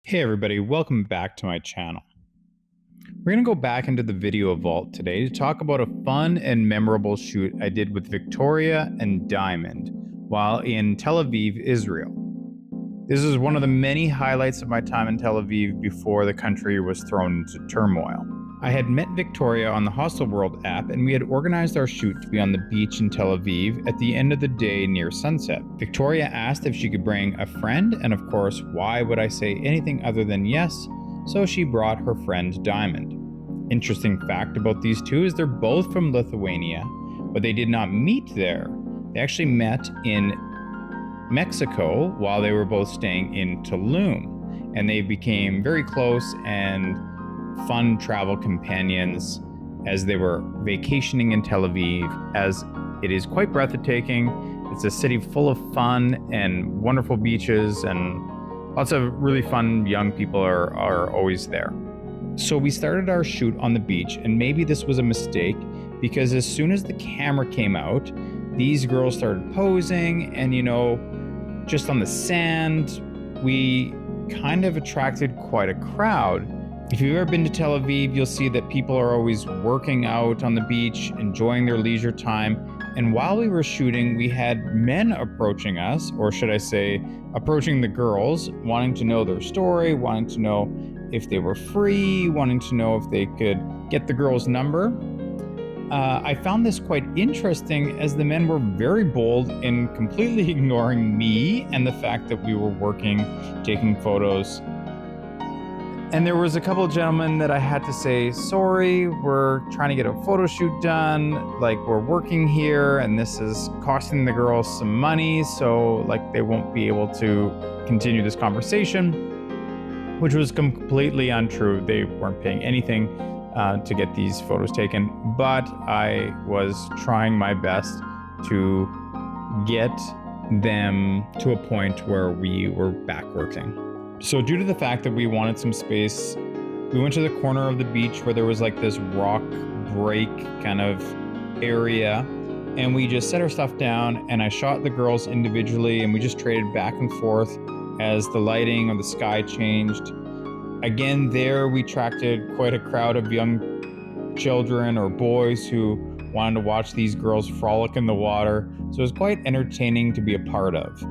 Hey everybody, welcome back to my channel. We're going to go back into the video vault today to talk about a fun and memorable shoot I did with Viktorija and Deimante while in Tel Aviv, Israel. This is one of the many highlights of my time in Tel Aviv before the country was thrown into turmoil. I had met Viktorija on the Hostel World app, and we had organized our shoot to be on the beach in Tel Aviv at the end of the day near sunset. Viktorija asked if she could bring a friend, and of course, why would I say anything other than yes? So she brought her friend Deimante. Interesting fact about these two is they're both from Lithuania, but they did not meet there. They actually met in Mexico while they were both staying in Tulum, and they became very close and fun travel companions as they were vacationing in Tel Aviv, as it is quite breathtaking. It's a city full of fun and wonderful beaches, and lots of really fun young people are always there. So we started our shoot on the beach, and maybe this was a mistake because as soon as the camera came out, these girls started posing, and just on the sand, we kind of attracted quite a crowd. If you've ever been to Tel Aviv, you'll see that people are always working out on the beach, enjoying their leisure time. And while we were shooting, we had men approaching us, or should I say, approaching the girls, wanting to know their story, wanting to know if they were free, wanting to know if they could get the girl's number. I found this quite interesting as the men were very bold in completely ignoring me and the fact that we were working, taking photos. And there was a couple of gentlemen that I had to say, sorry, we're trying to get a photo shoot done. We're working here and this is costing the girls some money. So they won't be able to continue this conversation, which was completely untrue. They weren't paying anything to get these photos taken, but I was trying my best to get them to a point where we were back working. So due to the fact that we wanted some space, we went to the corner of the beach where there was this rock break kind of area, and we just set our stuff down, and I shot the girls individually, and we just traded back and forth as the lighting or the sky changed. Again, there we attracted quite a crowd of young children or boys who wanted to watch these girls frolic in the water, so it was quite entertaining to be a part of.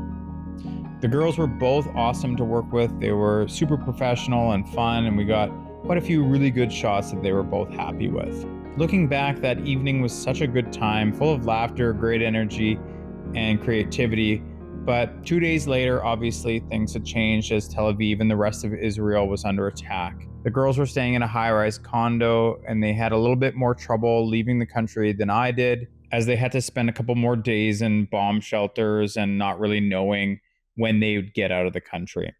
The girls were both awesome to work with. They were super professional and fun, and we got quite a few really good shots that they were both happy with. Looking back, that evening was such a good time, full of laughter, great energy, and creativity. But 2 days later, obviously, things had changed as Tel Aviv and the rest of Israel was under attack. The girls were staying in a high-rise condo, and they had a little bit more trouble leaving the country than I did, as they had to spend a couple more days in bomb shelters and not really knowing when they would get out of the country.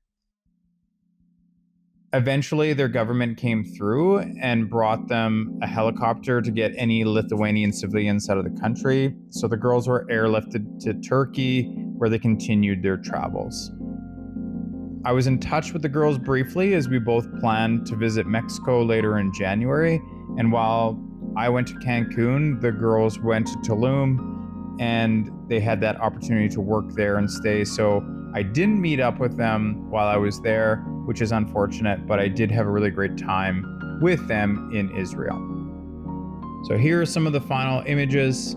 Eventually, their government came through and brought them a helicopter to get any Lithuanian civilians out of the country. So the girls were airlifted to Turkey, where they continued their travels. I was in touch with the girls briefly as we both planned to visit Mexico later in January. And while I went to Cancun, the girls went to Tulum, and they had that opportunity to work there and stay. So I didn't meet up with them while I was there, which is unfortunate, but I did have a really great time with them in Israel. So here are some of the final images.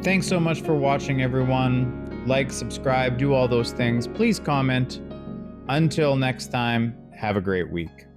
Thanks so much for watching, everyone. Like, subscribe, do all those things. Please comment. Until next time, have a great week.